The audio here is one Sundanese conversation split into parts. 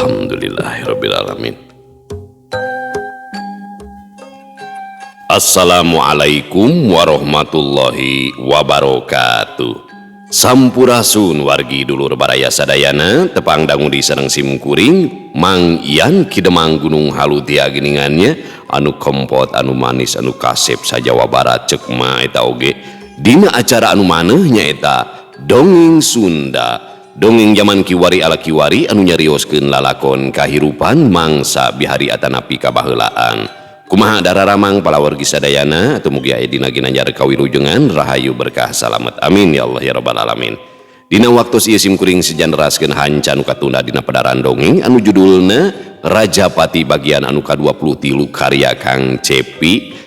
Alhamdulillahirabbil alamin. Assalamualaikum warahmatullahi wabarakatuh. Sampurasun wargi dulur baraya sadayana tepang dangu di sareng simkuring Mang Ian Kidemang Gunung Halu tia geningannya anu kompot anu manis anu kasep sajawa barat cek mah eta oge dina acara anu maneh nyaeta dongeng Sunda. Dongeng zaman kiwari ala kiwari anu nyarioskeun lalakon kahirupan mangsa bihari atanapi kabaheulaan. Kumaha dararamang palawargi sadayana atuh mugi aya dina ginanjar kawilujengan rahayu berkah salamet amin ya Allah ya rabbal alamin. Dina waktos ieu simkuring sejanraskeun hanca anu katunda dina pedaran dongeng anu judulna Rajapati bagian anu ka-23 karya Kang Cepi.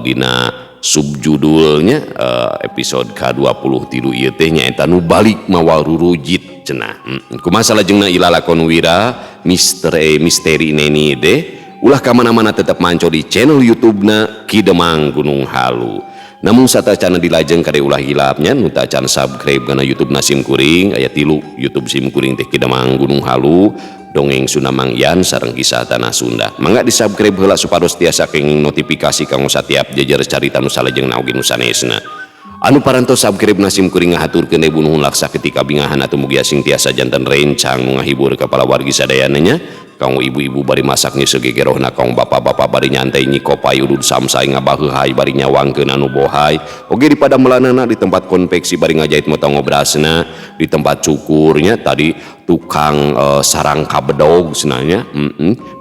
Dina subjudulnya episode ka-23 ieu teh nyaeta nu balik mawa rurujit cenah. Kumaha salajengna ilalakon wira misteri neni deh ulah kamana-mana tetap manco di channel YouTube-na Kidemang Gunung Halu. Namun satacana dilajeng kade ulah hilapnya nu teu can subscribe kana YouTube-na simkuring aya 3 YouTube simkuring teh Kidemang Gunung Halu dongeng Sunda Mang Ian sareng kisah tanah Sunda. Mangga di subscribe heula supados tiasa kenging notifikasi kanggo satiap jejer carita nu salajengna oge nu sanesna. Anu parantos subscribe na simkuring ngahaturkeun deui nuhun laksa ketika bingahan atuh mugi asing tiasa janten rencang nu ngahibur kepala wargi sadayananya. Kanggo ibu-ibu bari masak nyeu gegerohna, kanggo bapak-bapak bari nyantai nyikopai udud samsai ngabaheuhai bari nyawangkeun anu bohay, oge di padamelanana di tempat konveksi bari ngajait motong obrasna, di tempat cukurnya tadi tukang sarang kabedog senanya,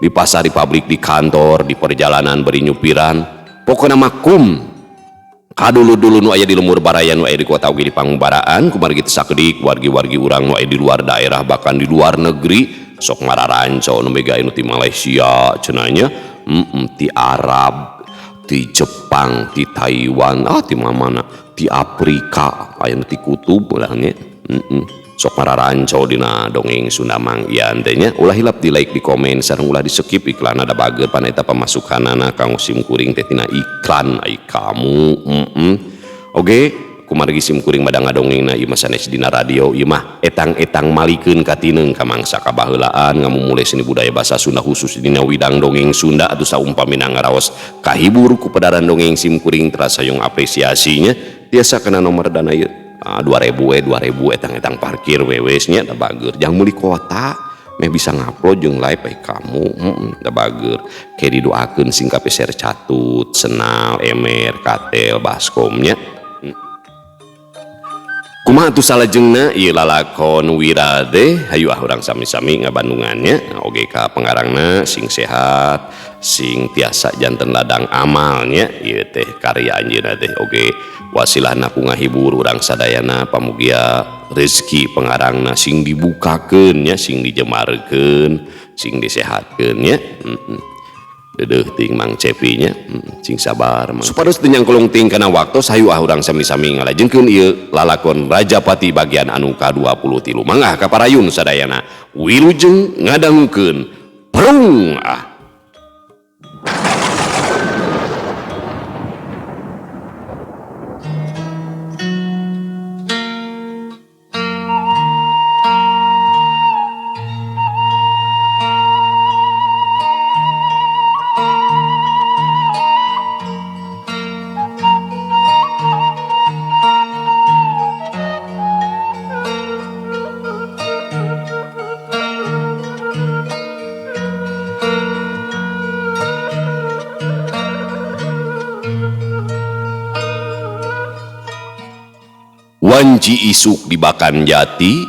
di pasar, di pabrik, di kantor, di perjalanan bari nyupiran, pokona makum kadulu-dulu nu aya di lemur baraya nu aya di kota oge di pangbaraan kumargi teu sakedik wargi-wargi urang nu aya di luar daerah bahkan di luar negeri sok ngararanco nu mega anu ti Malaysia cenanya, ti Arab, ti Jepang, ti Taiwan, ti mamana, ti Afrika, aya nu ti kutub ulahnya, sok ngararanco dina dongeng Sunda Mang Ian teh nya. Ulah hilap di like, di komen sareng ulah di skip iklan ada bager pan eta pemasukanana kanggo simkuring teh tina iklan ai kamu. Oge kumargi simkuring madang ngadongengna ieu mah sanes dina radio ieu mah etang-etang malikeun katineung ka mangsa kabaheulaan ngamumule seni budaya basa Sunda khusus dina widang dongeng Sunda atuh saumpamina ngaraos kahibur ku pedaran dongeng simkuring terasa yung apresiasinya tiasa kena nomor dana ieu 2000 etang-etang parkir wewesnya da bager jang meuli kota meh bisa ngupload jeung live kamu da bager ke didoakeun sing kapeser catut senal emer katel baskomnya. Kumaha atuh salajengna ieu lalakon wira teh hayu urang sami-sami ngabandungannya oge ka pengarangna sing sehat sing tiasa janten ladang amalnya ieu teh karya anjeunna teh oge wasilahna ku ngahibur urang sadayana pamugia rezeki pengarangna sing dibukakeun nya sing dijemarkeun sing disehatkeun nya. Dedeuh ting Mang Cepi nya sing sabar supados teu nyangkulung ting kana waktos hayu urang sami-sami ngalajengkeun ieu lalakon Rajapati bagian anu ka-23 mangga kaparayun sadayana wilujeng ngadangukeun prung Wanci isuk di Bakan Jati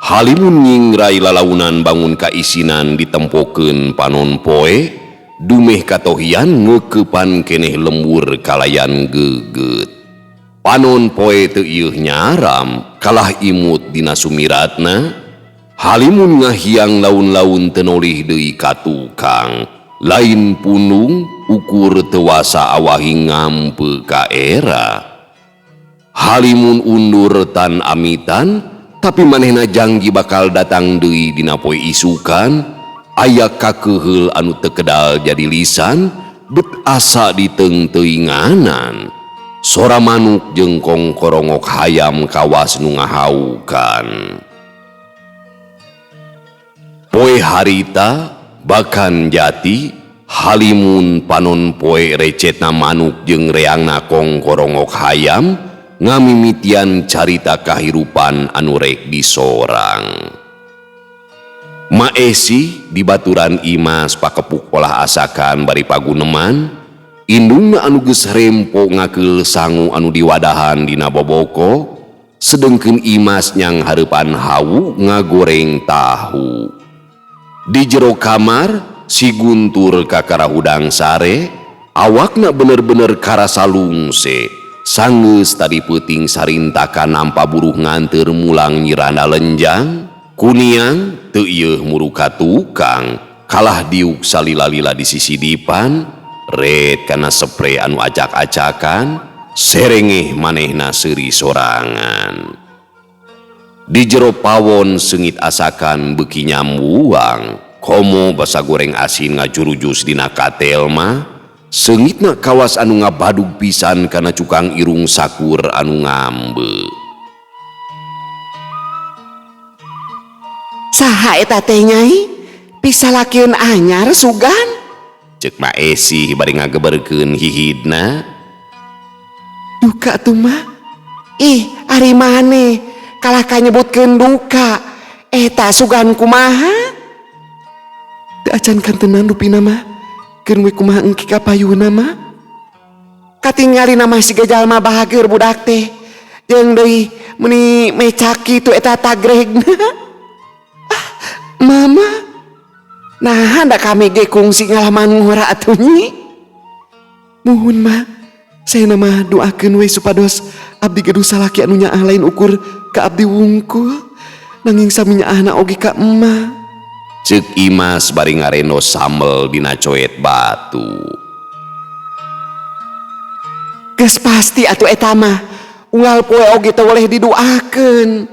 halimun nyingrai lalaunan bangun kaisinan ditempokeun panon poe dumeh katohian ngeukepan keneh lembur kalayan geugeut panon poe teu ieuh nyaram kalah imut dina sumiratna halimun ngahiang laun-laun teu nolih deui ka tukang lain punung ukur teu wasa awahi ngampe ka era. Halimun undur tan amitan tapi manehna janji bakal datang deui dina poe isukan aya kakeheul anu teu kedal jadi lisan bet asa diteung-teuinganan sora manuk jeung kongkorongok hayam kawas nu ngahaukan. Poe harita bakan jati halimun panon poe recetna manuk jeung reangna kongkorongok hayam ngamimitian carita kahirupan anu rek disorang. Maesi di baturan Imas pakepuk olah asakan bari paguneman, indungna anu geus rempo ngakeul sangu anu diwadahan dina boboko, sedengkeun Imas nyang hareupan hawu ngagoreng tahu. Di jero kamar si Guntur kakarahudang sare, awakna bener-bener karasa lungse, sanggeus tadi peuting sarintakan nampa buruh nganteur mulang nyirana lenjang, kuniang teu ieuh muruka tukang, kalah diuk salila-lila di sisi dipan, ret kana spray anu acak-acakan, serengeh manehna seuri sorangan. Di jero pawon seungit asakan beuki nyambuang, komo basa goreng asin ngajurujus dina katel mah, seungitna kawas anu ngabadug pisan kana cukang irung sakur anu ngambe. Saha eta teh Nyai? Pisalakeun anyar sugan? Ceuk Maesi bari ngageberkeun hihidna. Duka tuh mah. Ih, ari maneh kalah kanyebutkeun duka. Eta sugan kumaha? Teu acan kantenan dupina mah. Keun we kumaha engki kapayuna mah. Katingalina mah siga jalma bahagia budak teh. Jeung deui meuni mecak kitu eta tagregna. Mama, nah hendak kami ge kungsi ngalaman ngora atuh Nyi. Muhun mah, saya nama doakeun we supados abdi gaduh salaki anu nyaah lain ukur ka abdi wungkul, nanging sami nyaahna oge ka emma. Ceuk Imas bari ngareno sambel dina coet batu. Geus pasti atuh eta mah, unggal poe oge teu boleh didoakeun.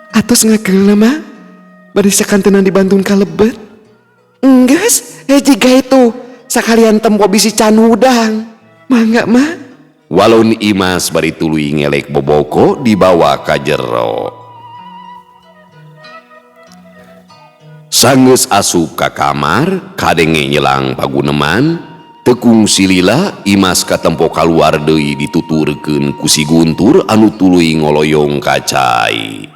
Atos ngakeulna mah bari sakantenan dibantun ka lebet. Enggeus, jiga itu sakalian tempo bisi can udang. Mangga mah. Walun Imas bari tuluy ngelek boboko dibawa ka jero. Sanggeus asup ka kamar, kadenge nyelang paguneman, tekung silila Imas katempo kaluar deui dituturkeun ku si Guntur anu tuluy ngoloyong ka cai.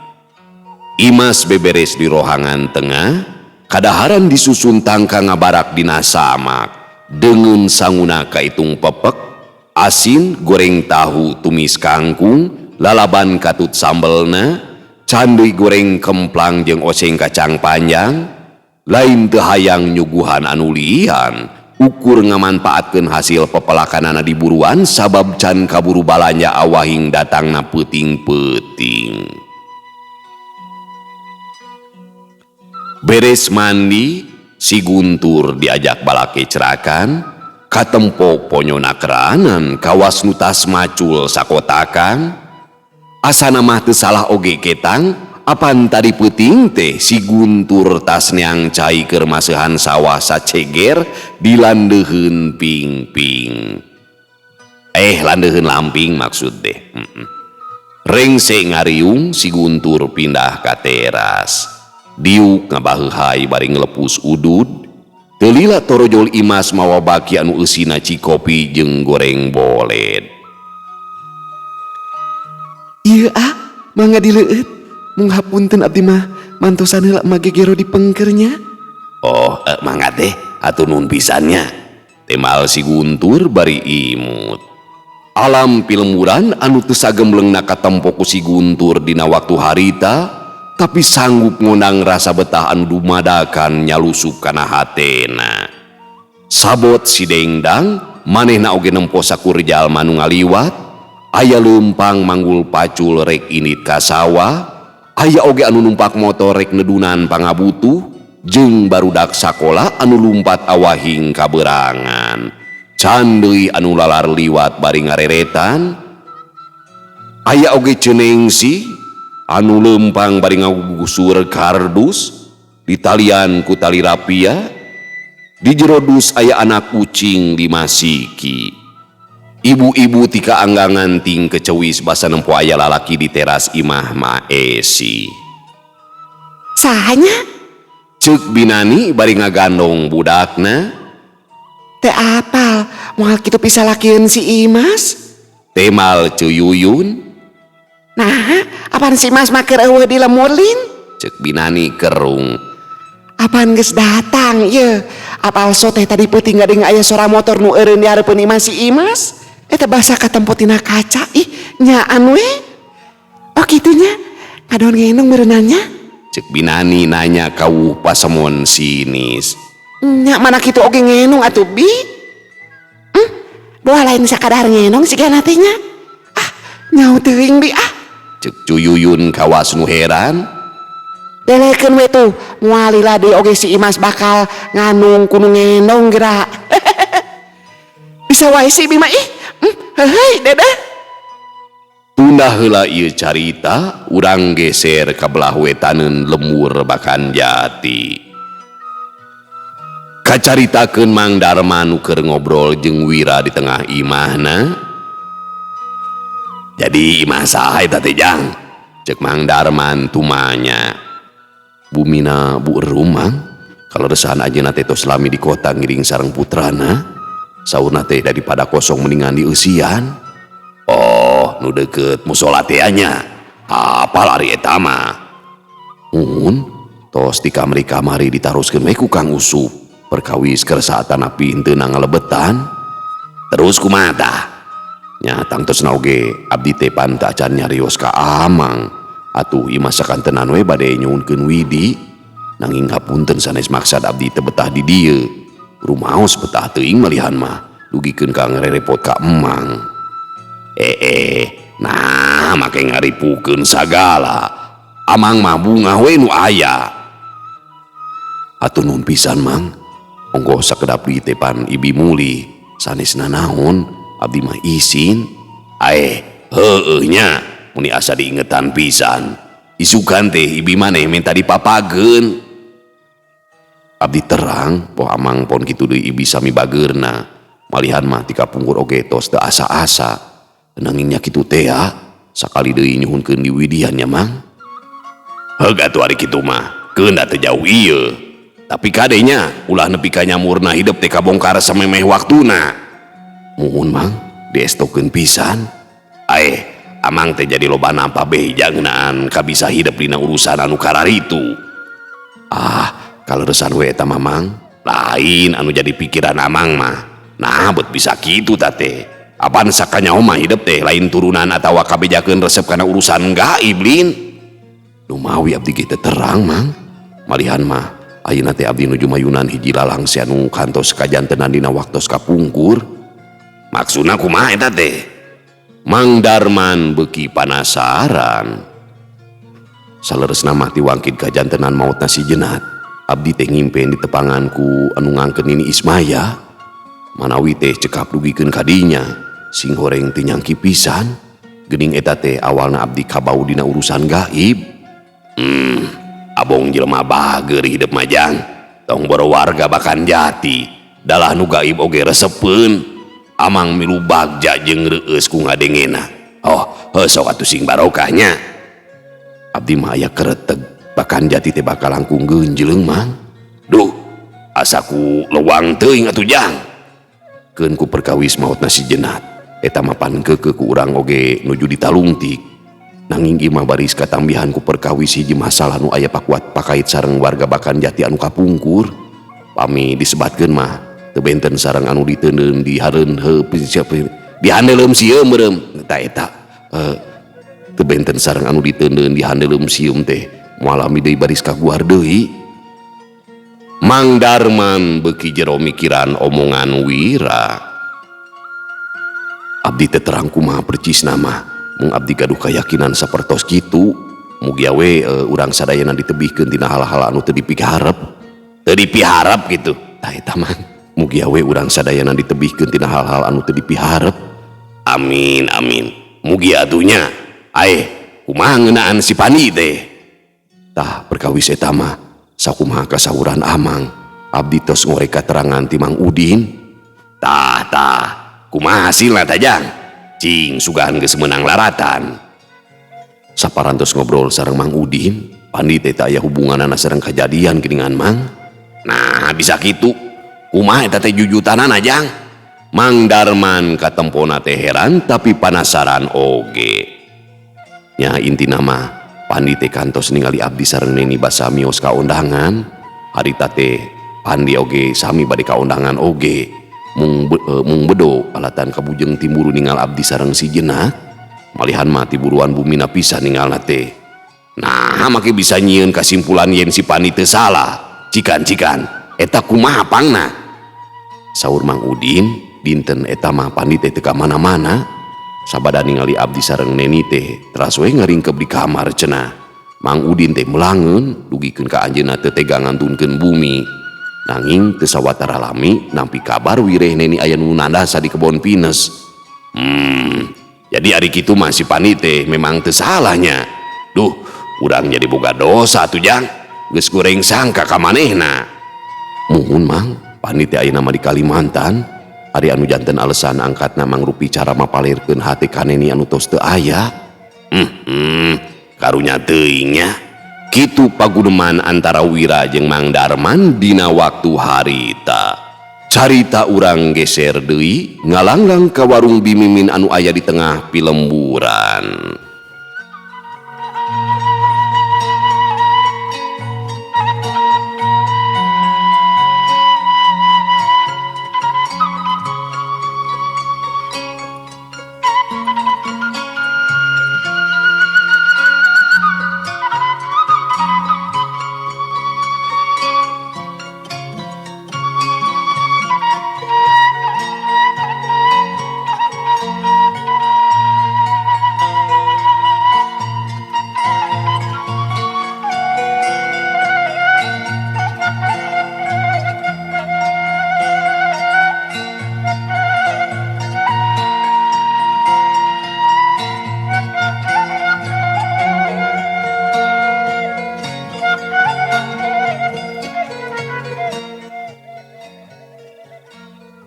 Imas beberes di rohangan tengah, kadaharan disusun tangka ngabarak dina samak, dengan sanguna kaitung pepek, asin goreng tahu tumis kangkung, lalaban katut sambelna, candui goreng kemplang jeung oseng kacang panjang, lain teu hayang nyuguhan anu lian, ukur ngamanpaatkeun hasil pepelakanana di buruan sabab can kaburu balanja awahing datangna peuting-peuting. Beres mandi, si Guntur diajak balake cerakan, katempo ponyona keranan kawas nu tas macul sakotakan. Asana mah teu salah oge ketang, apan tadi peuting teh si Guntur tas neang cai keur maseuhan sawah saceger dilandeuheun ping-ping. Landeuheun lamping maksud deh. Rengse ngariung si Guntur pindah ka teras. Diuk ngabaheuhai bari ngelepus udud, teu lila torojol Imas mawa baki anu eusina cikopi jeung goreng boled. Ieu mangga dileueut, mung hapunten abdi mah mantosan heula mage gero dipengkernya. Oh, mangga teh, atuh nuhun pisannya. Temal si Guntur bari imut. Alam pilemuran anu teu sagemblengna katempo ku si Guntur dina waktu harita, tapi sanggup ngundang rasa betah anu dumadakan nyalusuk kana hatena. Sabot si Dengdang, manehna oge nempo sakur jalma nu ngaliwat, aya leumpang manggul pacul rek init ka sawah, aya oge anu numpak motor rek nedunan pangabutuh, jeung barudak sakola anu lumpat awahing kaberangan. Can deui anu lalar liwat bari ngareretan, aya oge cenengsih anu lempang bari ngagusur kardus di talian ku tali rapia. Di jero dus aya anak kucing dimasiki. Ibu-ibu tika anggangan ting kecewis basa nempo aya lalaki di teras imah Maesi. Sahanya? Ceuk Binani bari ngagandong budakna. Teu apal, moal kitu bisa lakian si Imas. Temal Cuyuyun. Nah, apaan si Mas maker eueuh di lemurlin? Ceuk Binani kerung. Apaan geus datang ye? Apal so teh tadi peuting gading aya suara motor nu eureun di hareupeun imah si Imas? Eta basa katempo tina kaca. Ih, nyaan we. Oh kitunya. Ngadon ngenong berenangnya. Ceuk Binani nanya kawuh pasemon sinis. Nya mana kitu oge ngenong atuh Bi? Boa lain sakadar ngenong sigana teh nya. Ah, nyau teuing Bi ah. Ceuk Cuyuyun kawas nu heran. Delekeun we tuh, moal lila deui oge si Imas bakal nganung kudu ngenong geura. Bisa wae si Bi mah ih. Heuheuy Dedeh. Tunda heula ieu carita, urang geser ka belah wetaneun lemur Bakanjati. Kacaritakeun Mang Darman nu keur ngobrol jeung Wira di tengah imahna. Jadi imah saha eta teh Jang? Ceuk Mang Darman tumanya. Bumina Bu Erum Mang, kaleresan ajeuna teh tos lami di kota ngiring sareng putrana. Saurna teh daripada kosong mendingan dieusian. Oh, nu deukeut musola teh nya. Apal ari eta mah? Mun tos di kamari-kamari ditaroskeun we ku Kang Usup. Perkawis keresaatan api henteu ngalebetan. Terus kumaha tah? Nya tangtosna oge abdi teh panta acan nyarios ka Amang. Atuh imah sakantenan we bade nyuhunkeun Widi. Nanging hapunten sanes maksad abdi teu betah di dieu. Rumaos betah teuing malihan mah. Dugikeun ka ngarerepot ka Emang. Nah make ngaripukeun sagala. Amang mah bunga we nu aya. Atuh nuhun pisan Mang. Onggo sakedap di tepan Ibi Muli. Sanesna naon? Abdi mah isin. Heueuh nya. Muni asa diingetan pisan. Isukan teh Ibi maneh minta dipapageun. Abdi terang poh Amang pon kitu deui Ibi sami bageurna. Malihan mah tika pungkur oge tos teu asa-asa. Nanging nya kitu teh sakali deui nyuhunkeun di Widian nya Mang. Heug atuh ari kitu mah. Keun da teu jauh ieu. Tapi kadenya ulah nepi ka nyamurna hidup teh kabongkar samemeh waktuna. Muhun Mang, diestokeun pisan. Amang teh jadi loba nampa beja ngeunaan kabisa hidup dina urusan anu kararitu. Kaleresan we eta Mang, lain anu jadi pikiran Amang mah. Nah, bet bisa kitu tah teh. Apaan sakanyaho mah hidup teh lain turunan atawa kabejakeun resep kana urusan gaib lin. Nu mawi abdi ge teu terang Mang. Malihan mah ayeuna teh abdi nuju mayunan hiji lalang si anu kantos kajantenan dina waktos kapungkur. Maksudna kumaha eta teh? Mang Darman beuki panasaran. Saleresna mah ti wangkid kajantenan maotna si Jenat. Abdi teh ngimpen di tepangan ku anu ngangkeun Nini Ismaya. Manawi teh cekap dugikeun ka dinya, sing horeng teu nyangki pisan. Geuning eta teh awalna abdi kabau dina urusan gaib. Abong jelema bager hidup majang. Tong boro warga Bakanjati. Dalah nu gaib oge resepeun. Amang milu bagja jeung reueus ku ngadengena. Sok atuh sing barokahnya. Abdi mah aya kereteg Bakanjati teh bakal langkung geunjleung Mang. Duh, asaku leuwang teuing atuh Jang. Keun ku perkawis maotna si Jenat. Eta mah pan keukeu ku urang oge nuju ditalungtik. Nanging imah baris katambihan ku perkawis hiji masalah nu aya pakuat pakait sareng warga Bakanjati anu kapungkur. Pami disebatkeun mah teu benten sareng anu diteundeun di hareun dihandeuleum sieum meureum eta teu benten sareng anu diteundeun di handeuleum sieum teh moal ami deui baris kaguar deui. Mang Darman beuki jero mikiran omongan Wira. Abdi teh terang kumaha percisna mah. Mung abdi gaduh kayakinan sapertos kitu. Mugi we urang sadayana ditebihkeun tina hal-hal anu teu dipiharep. Teu dipiharep kitu. Tah eta mah. Mugi we urang sadayana ditebihkeun tina hal-hal anu teu dipiharep. Amin amin. Mugi atunya. Kumaha ngeunaan si Pani teh? Tah perkawis eta mah sakumaha kasauran Amang. Abdi tos ngorek katerangan ti Mang Udin. Tah. Kumaha hasilna tah Jang? Cing sugahan geus meunang laratan. Saparantos ngobrol sareng Mang Udin, Pandi teh aya hubunganana sareng kejadian geuningan Mang. Nah bisa kitu kumaha eta teh jujutanana Jang. Mang Darman katempona teh heran tapi penasaran oge. Nya intina mah Pandi teh kantos ningali abdi sareng Neni basa mios ka undangan. Harita teh Pandi oge sami bade ka undangan oge. Mung bedo alatan kabujeng timburu ningal abdi sareng si jenak. Malihan mah tiburuan bumina pisan ningalna teh. Nah make bisa nyieun kasimpulan yen si Pandi teu salah. Cikan eta kumaha pangna? Saur Mang Udin, dinten eta mah Pandi teh teu ka mana-mana. Sabada ningali abdi sareng Neni teh teras we ngaringkep di kamar cenah. Mang Udin teh melangeun dugikeun ka anjeunna teu tega ngantunkeun bumi. Nanging teu sawatara lami nampi kabar wireh Neni aya nu nandasa di kebon pinus. Jadi ari kitu mah si Pandi teh memang teu salahnya. Duh, urang jadi boga dosa tuh Jang. Geus goreng sangka ka manehna. Muhun Mang, Pandi teh ayeuna mah di Kalimantan. Ari anu janten alesan angkatna mangrupi cara mapalirkeun hate ka Neni anu tos teu aya. Karunya teuing nya. Kitu paguneman antara Wira jeung Mang Darman dina waktu harita. Carita urang geser deui ngalanglang ka warung Bimimin anu aya di tengah pilemburan.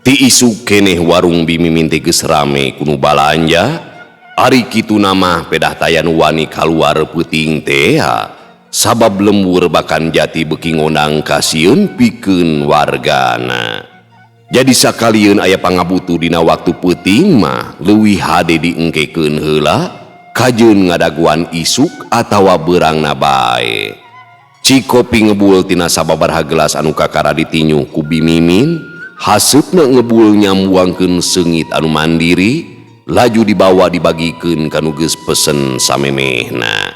Ti isu keneh warung Bimimin teh geus rame kunu balanja. Ari kitu nama pedah tayan wani kaluar peuting teh sabab lembur Bakan Jati beuki ngondang kasieun pikeun wargana. Jadi sakalieun aya pangabutuh dina waktu peuting mah leuwih hade diengkekeun heula kajeun ngadaguan isuk atawa beurangna bae. Cikopi ngebul tina sababaraha gelas anu kakara ditinyu ku Bimimin. Hasupna ngebul nyambuangkeun seungit anu mandiri, laju dibawa dibagikeun kanu geus pesen samemehna.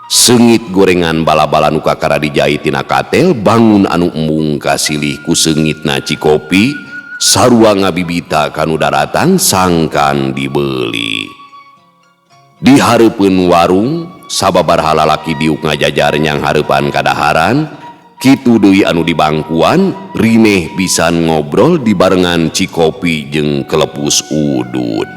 Seungit gorengan bala-bala nu kakara dijait tina katel bangun anu embung kasilih ku seungitna Cikopi, sarua ngabibita kanu daratan sangkan dibeli. Di hareupeun warung, sababaraha lalaki diuk ngajajar nyang hareupan kadaharan. Kitu deui anu di bangkuan rimeh pisan ngobrol di barengan Cikopi jeung Kelepus Udud.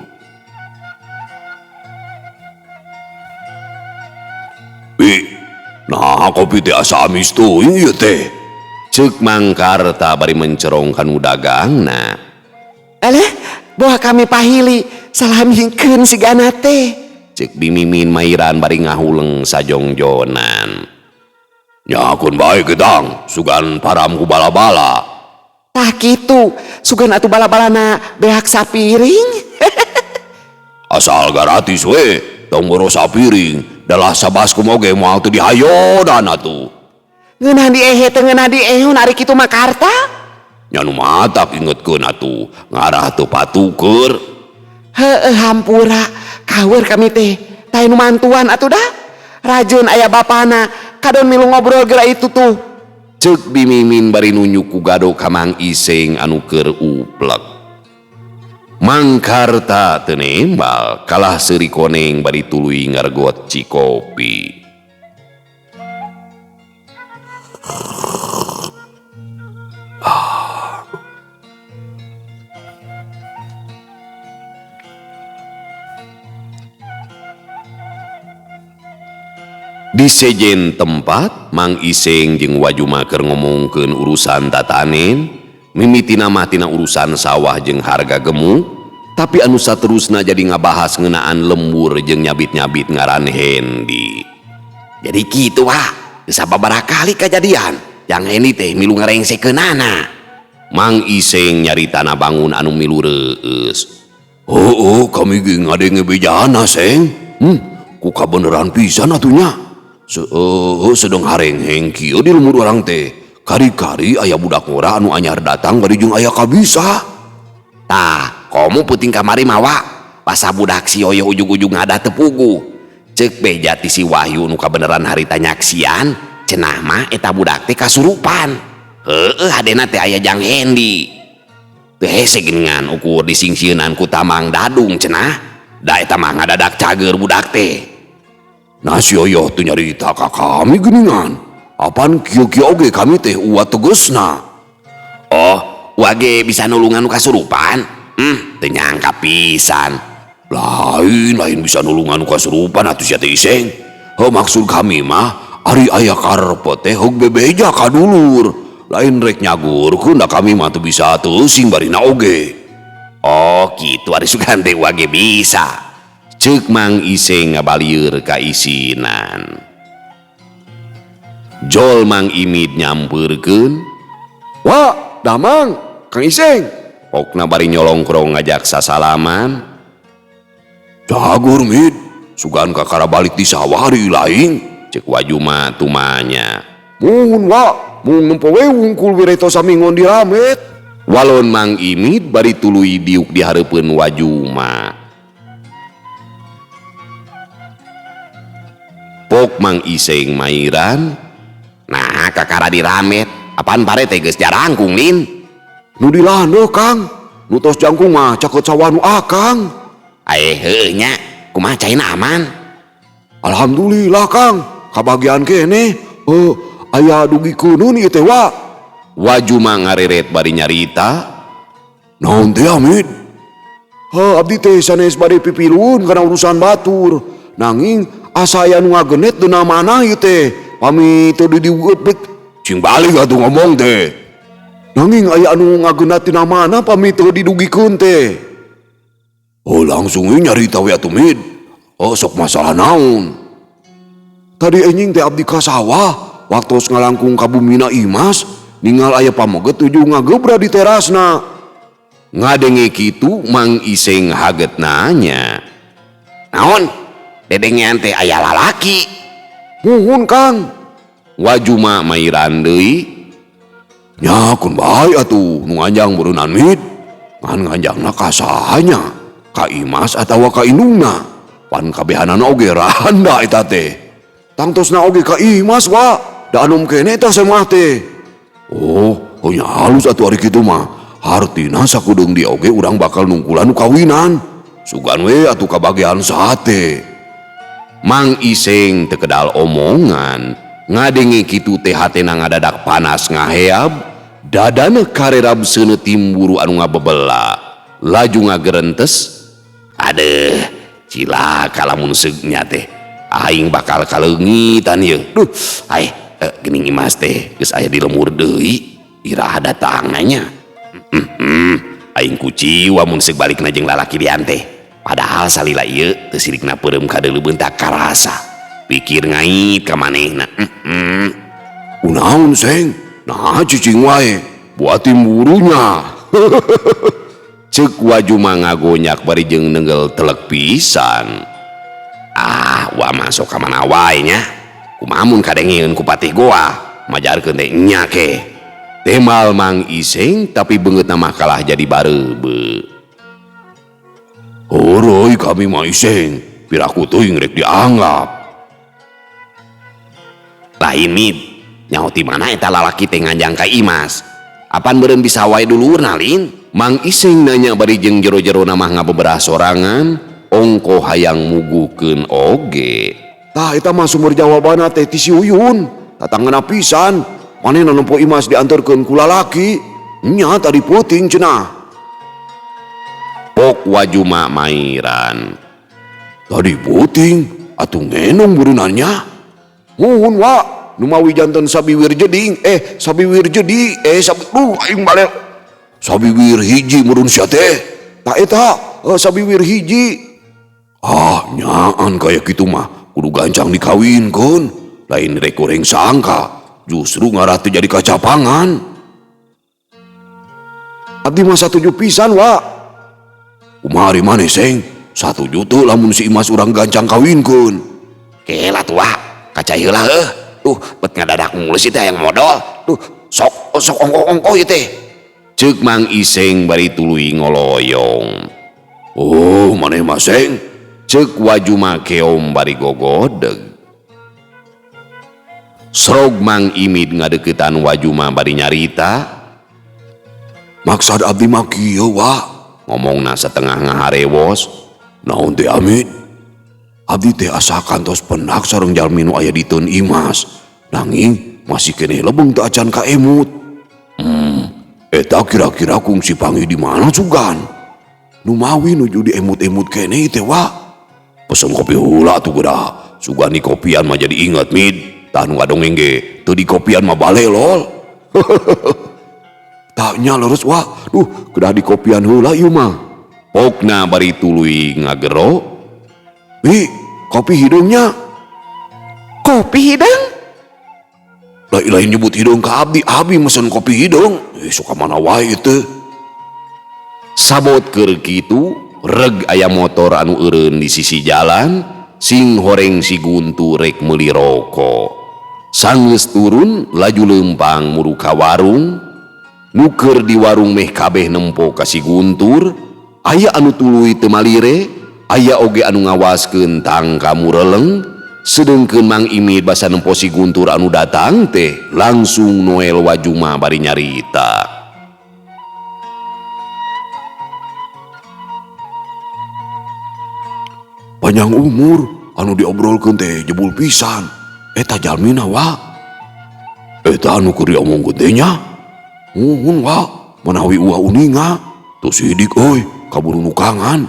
Nah kopi teh asa amis teuing ieu teh. Ceuk Mang Karta bari mencerong kanu dagangna. Alah, boha kami pahili salamingkeun sigana teh. Ceuk Bimimin mairan bari ngahuleng sajongjonan. Nyakun bae gedang, sugan param ku bala-bala. Tah kitu, sugan atuh bala-balana behak sapiring. Asal gratis we, tong boro sapiring, dalah sabasku moge moal teu dihayodan atuh. Ngeunah diehe teu ngeunah diehun ari kitu mah Karta. Nya nu matak ingetkeun atuh, ngarah teu patuker. Heueuh hampura, kawer kami teh, tah nu mantuan atuh dah. Rajeun aya bapana, kadon milu ngobrol geura itu tuh. Ceuk Bimimin bari nunjuk ku gado ka Mang Iseng anu keur uplek. Mang Karta teu nembal, kalah seuri koneng bari tuluy ngargot Cikopi. Di sejen tempat Mang Iseng jeung Wajuma keur ngomongkeun urusan tatanen, mimitina mah tina urusan sawah jeung harga gemuk, tapi anu saterusna jadi ngabahas ngeunaan lembur jeung nyabit-nyabit ngaran Hendi. Jadi kitu sababaraha kali kejadian yang ini teh milu ngarengsekeunana. Mang Iseng nyaritana bangun anu milu reueus. Kami ge ngadenge bejana Seng. Ku kabeneran pisan atunya. Sedang harengheng kieu di lumur urang teh. Kari-kari aya budak ngora anu anyar datang bari jeung aya kabisa. Tah, komo puting kamari mawa. Pas budak si Yoyo ujug-ujug ngada tepugu. Ceuk beja ti si Wahyu nu kabeneran harita nyaksian, cenah mah eta budak teh kasurupan. Hadena teh aya Jang Hendi. Teu hese geuningan ukur disingsieunan ku Tamang Dadung cenah. Da eta mah ngadadak cager budak teh. Nah si Yoyo teu nyarita ka kami geuningan. Apan kieu-kieu oge kami teh uat tegesna. Wage bisa nulungan nu kasurupan? Teu nyangka pisan. Lain bisa nulungan nu kasurupan atuh sia teh Iseng. Maksud kami mah ari aya karepe teh hog bebeja ka dulur. Lain rek nyagurkeun da kami mah teu bisa teuing barina oge. Kitu ari sugan teh wage bisa. Ceuk Mang Iseng ngabalieur ka isinan. Jol Mang Imid nyampeurkeun. Wah, damang, Kang Iseng. Pokna bari nyolongkrong ngajak sasalaman. Jagur Mid, sugan kakara balik di sawah hari lain. Cek Wajuma tumanya. Muhun wa, mun nempowe wungkul wireto samingon di ramet. Walon Mang Imid bari tuluy diuk di hareupeun Wajuma. Pok Mang Iseng mairan. Nah, kakara di ramet. Apaan pare teh geus jarangkung Lin? Nu dilandeuh Kang. Nu tos jangkung mah cakeut sawah nu akang. Heuh nya, kumaha caina aman? Alhamdulillah Kang, kabagian kene. Aya dugikeun ieu teh wa. Wajuma ngareret bari nyarita. Naon teh Amid? Abdi teh sanes bade pipilun kana urusan batur. Nanging asa aya nu ngagenet deuna mana ieu teh. Pami teu diugeut cing balik atuh ngomong teh. Nanging aya anu ngageunat tina mana pami teu didugikeun teh. Langsung nyarita we atuh Mid. Sok masalah naon? Tadi enjing teh abdi ka sawah, waktos ngalangkung ka bumina Imas, ningal aya pamoget tujuh ngagebra di terasna. Ngadenge kitu Mang Iseng haget nanya. Naon? Dedengean teh aya lalaki. Muhun Kang. Wajuma mairan deui. Nya kun bae atuh nu nganjang beureunana Mid. Ngan nganjangna ka sahanya? Ka Imas atawa ka indungna? Pan kabehanana oge randa eta teh. Tangtosna oge ka Imas wa. Da anom kene eta semah teh. Nya halus atuh ari kitu mah. Hartina sakudeung dia oge urang bakal nungkulan nu kawinan. Sugan we atuh kabagean sate. Mang Iseng teu kedal omongan. Ngadenge kitu teh hatena ngadadak panas ngaheab. Dadana karerab seuneu timburu anu ngabebelah. Laju ngagerentes. Adeuh, cilaka lamun seugnya teh. Aing bakal kaleungitan ieu. Duh, geuning Imas teh geus aya di lemur deui. Iraha datangna nya. Aing kuciwa mun seug balikna jeung lalaki lian teh. Padahal salila ieu teu sirikna peureum ka deuleu beuntak karasa. Pikir ngait ka manehna. Kunaon Seng? Nah cicing wae. Buat timburunya. Ceuk Wajuma ngagonyak bari jeung nenggel telek pisan. Wa masuk ka mana wae nya. Kumaha mun kadengeun ku patih goa, majarkeun teh nya ke. Temal Mang Iseng tapi beungeutna mah kalah jadi bareube. Oroy kami mah Iseng, piraku teuing rek dianggap. Lain Mid, nyaho ti mana eta lalaki teh nganjang ka Imas? Apan beureun bisa wae dulurna Lin? Mang Iseng nanya bari jeung jero-jero mah ngabeberah sorangan, ongko hayang muguhkeun oge. Tah eta mah sumber jawabanna teh ti si Uyun. Tatangana pisan, manehna nempo Imas diantarkeun ku lalaki. Nya tadi peuting cenah. Pok Wajuma mairan. Tadi peuting atuh ngenong beunanya. Muhun wa, nu mawi janten sabiwir jeding, sabiwir jadi, aing balik. Sabiwir hiji murun sia teh. Tak eta sabiwir hiji. Nyaan kaya kitu mah kudu gancang dikawinkeun. lain rek goreng sangka justru ngarah teu jadi kacapangan. Abdi mah satuju pisan wa. Kumari maneh seng satuju teu lamun si Imas urang gancang kawinkeun. Kela tua, kaca heula heuh. Tuh, bet ngadadak mulu si teh yang modal. Tuh, sok ongko-ongko ieu teh. Ceuk Mang Iseng bari tuluy ngoloyong. Oh, maneh mah seng. Ceuk Wajuma keom bari gogodeg. Srog Mang Imid ngadeuketan Wajuma bari nyarita. Maksud abdi mah kieu wa. Ngomongna setengah ngaharewos. Naon teh Amit? Abdi teh asa kantos pendak sareng jalmi nu aya di teun Imas. Nanging masih keneh lebeng teu acan ka emut. Eta kira-kira kungsi panggih di mana sugan? Nu mawi nuju di emut-emut keneh teh wa. Pesen kopi heula tuh geura. Sugan di kopian mah jadi inget Mid. Tah nu ngadongeng ge teu di kopian mah bale lol. Taknya leres wa. Duh, kedah di kopian heula ieu mah. Pokna bari tuluy ngagero. Mi, kopi hidungnya. Kopi hidang? Lain nyebut hidung ka abdi, abdi mesen kopi hidung. Suka mana wae itu. Sabot keur kitu, reg aya motor anu eureun di sisi jalan, sing horeng si Guntur rek meuli rokok. Sanggeus turun laju leumpang muruh ka warung. Nuker di warung meh kabeh nempo ka si Guntur. Aya anu tuluy teu malire, aya oge anu ngawaskeun tangka mureleng. Sedengkeun Mang Imid basa nempo si Guntur anu datang teh langsung Noel Wajuma bari nyarita. Panjang umur anu diobrolkeun teh jebul pisan. Eta jalmina wa. Eta anu keur diomongkeun teh nya. Nuhun wa, manawi ulah uninga. Tuh sidik euy, kaburu nukangan.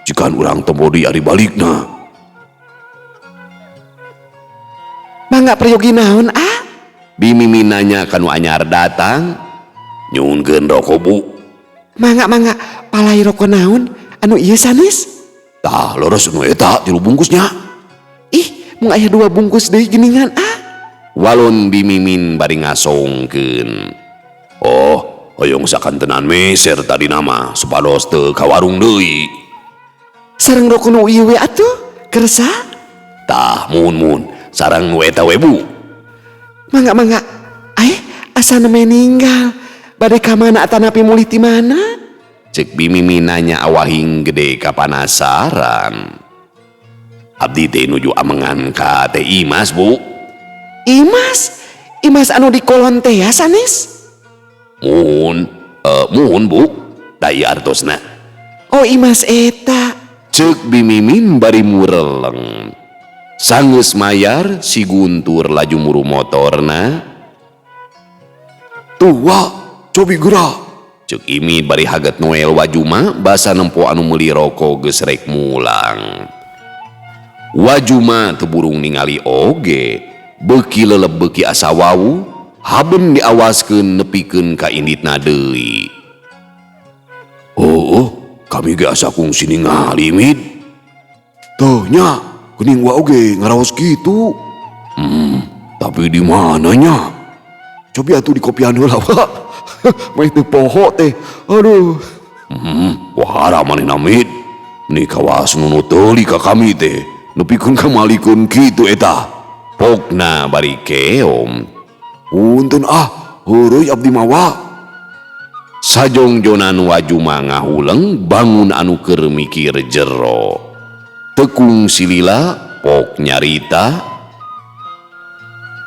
Jikan urang tempo di ari balikna. Mangga prayogi naon, ah? Bimimi nanya kanu anyar datang. Nyuhunkeun rokok bu. Mangga palai rokok naon? Anu ieu sanes? Tah leres nu eta 3 bungkusnya. Ih, mung aya 2 bungkus deui geuningan, ah. Walon Bimimin bari ngasongkeun. Oh, hoyong sakantenan meser tadi nama supados teu ka warung deui. Sareng rokok nu ieu we atuh, kersa? Tah mun sarang nu eta we bu. Mangga. Asana meninggal. Bade ka mana atanapi mulih ti mana? Cek Bimimin nanya awahing gede kapanasaran. Abdi teh nuju amengan ka teh Imas bu. Imas anu di kolon teh ya sanes? Muhun bu. Da ieu artosna. Oh Imas eta. Cek Bimimin bari mureleng. Sanggeus mayar si Guntur laju muru motorna. Tuh wa, cobi geura. Cek Imid bari haget Noel Wajuma basa nempo anu meuli rokok geus rek mulang. Wajuma teu burung ningali oge, beuki leleb beuki asa wau, haben diawaskeun nepikeun ka inditna deui. Oh, kami ge asa kungsi ningali Mid. Tuh nya, geuning wa oge ngaraos kitu. Tapi di mananya? Cobi atuh di kopian heula wa. Mah teu poho teh. Aduh. Wahara manehna Mid. Ni kawas nu teuli ka kami teh. Nepikeun kamalikeun kitu eta. Pokna bari keom. Punten heureuy abdi mah wa. Sajongjonan Wajuma ngahuleng bangun anu keur mikir jero. Tekung silila pok nyarita.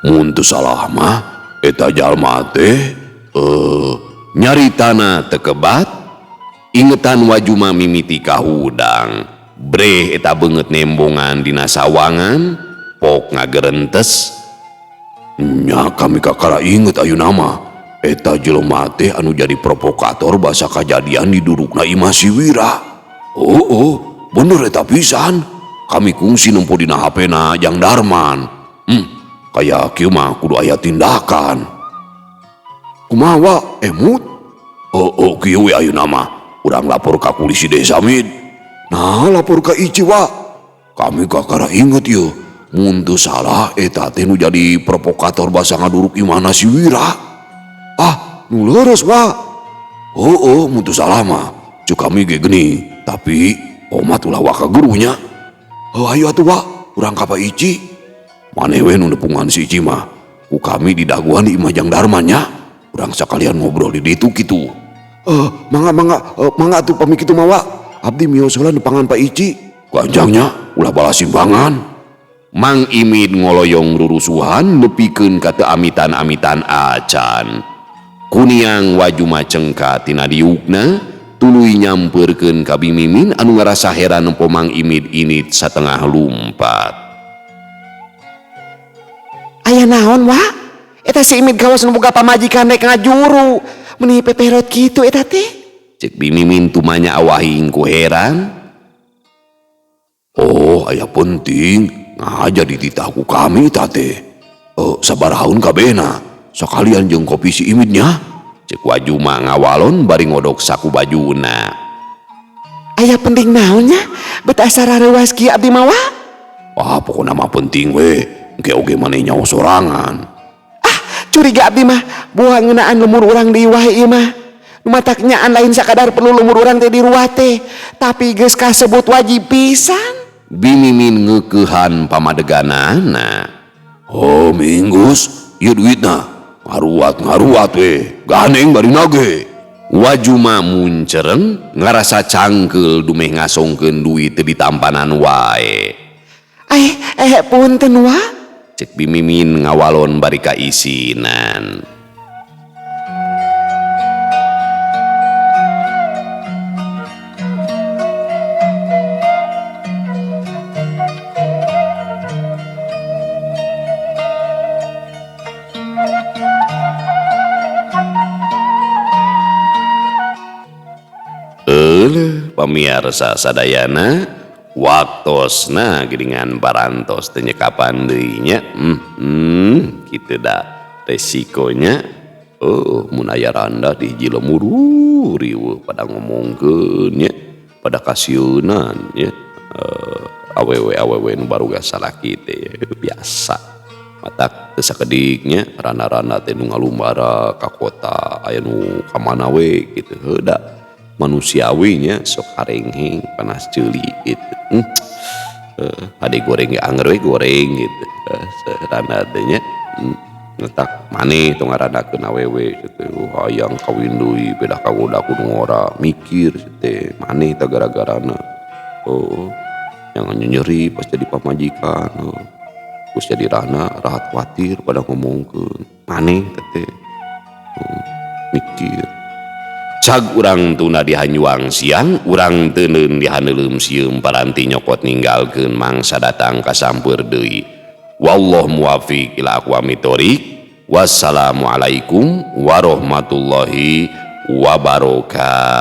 Mun teu salah mah eta jalma teh nyaritana tekebat. Ingetan Wajuma mimiti kahudang. Breh eta beungeut nembongan dina sawangan. Pok ngagerentes. Nya kami kakara inget ayeuna mah eta jelema teh anu jadi provokator basa kajadian di dudukna Imas Siwira. Oh, bener eta pisan. Kami kungsi nempo dina HP-na Jang Darman. Kaya kieu mah kudu aya tindakan. Kumaha wa, emut? Oh, kieu we ayeuna mah urang lapor ka polisi desa Mid. Nah, lapor ka Ici wa. Kami kakara inget yeuh. muntu salah eta teh nu jadi provokator basa ngaduruk imana si Wira. Ah, nu leres wa. Oh, muntu salah mah. Cuk kami ge geni, tapi omat ulah wa ka gurunya. Oh, ayo atuh wa, urang ka Pak Ici. Maneh we nu nepungan si Ici mah. Ku kami di daguan di Imajang Darmanya. Urang sakalian ngobrol di ditu kitu. Mangga tuh pami kitu mah wa. Abdi mio heula nepangan Pak Ici. Ganjangnya ulah balas simbangan. Mang Imid ngoloyong rurusuhan nepikeun ka teu amitan-amitan acan. Kuniang wajuma cengka tina diukna tuluy nyampeurkeun ka Bimimin anu ngarasa heran nempo Mang Imid init satengah lumpat. Aya naon wa? Eta si Imid gawas nu boga pamajikan rek ngajuru. Meuni peperot kitu eta teh. Cek Bimimin tumanya awahing ku heran. Oh, aya penting ngajar dititah ku kami tate. Sabarahaun kabehna sakalian jeung kopi si Imidnya. Cek wajuma ngawalon bari ngodok saku bajuna. Aya penting naonnya? Bet asara rewas kieu abdi mah wa? Wah, pokona mah penting we. Engke oge maneh nyaho sorangan. Ah, curiga abdi mah boha ngeunaan lumur urang di iwah ieu mah. Nu matak nyaan lain sakadar perlu lumur urang teh di ruwah teh, tapi geus kasebut wajib pisan. Bimimin ngeukehan pamadeganana. Oh, Minggus, ieu duitna. Ngaruat we. Ganeng bari nage. Wajuma muncereng ngarasa cangkel dumeh ngasongkeun duit teu ditampanan wae. Punten wa. Cek Bimimin ngawalon bari kaisinan. Pamirsa sadayana waktosna geuningan parantos teu nyekapan deui nya. Kitu da resikonya. Mun aya randa di hiji lemur riweuh pada ngomongkeun nya, pada kasieunan nya. Awewe nu baruga salaki teh biasa. Matak teu sakedik nya randa-randa teh nu ngalumbara ka kota aya nu ka mana we kitu heuda. Manusiawinya sok harengheng panas ceuli gitu. Ade goreng anger we goreng gitu. Rana teh nya ngetak maneh tong ngarandakeun awewe gitu. Hayang kawin deui beda kagoda kudu ngora mikir teh maneh teh gara-garana. Yang nyeri pas jadi pamajikan. Terus jadi rana rahat khawatir pada ngomongkeun. Maneh teh mikir. Cag urang tuna dihanyuang siang, urang teuneun dihaneuleum sieum paranti nyokot ninggalkeun mangsa datang kasampeur deui. Wallahu muwaffiq ila aqwamit thoriq. Wassalamualaikum warahmatullahi wabarakatuh.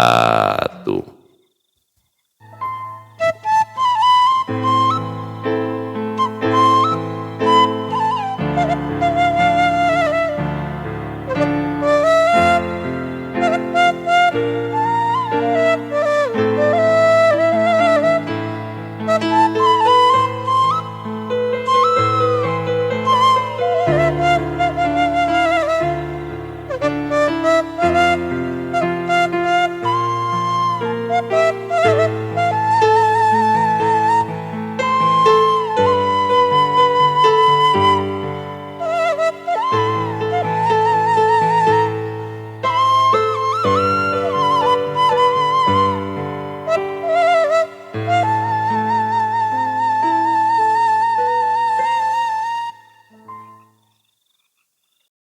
Thank you.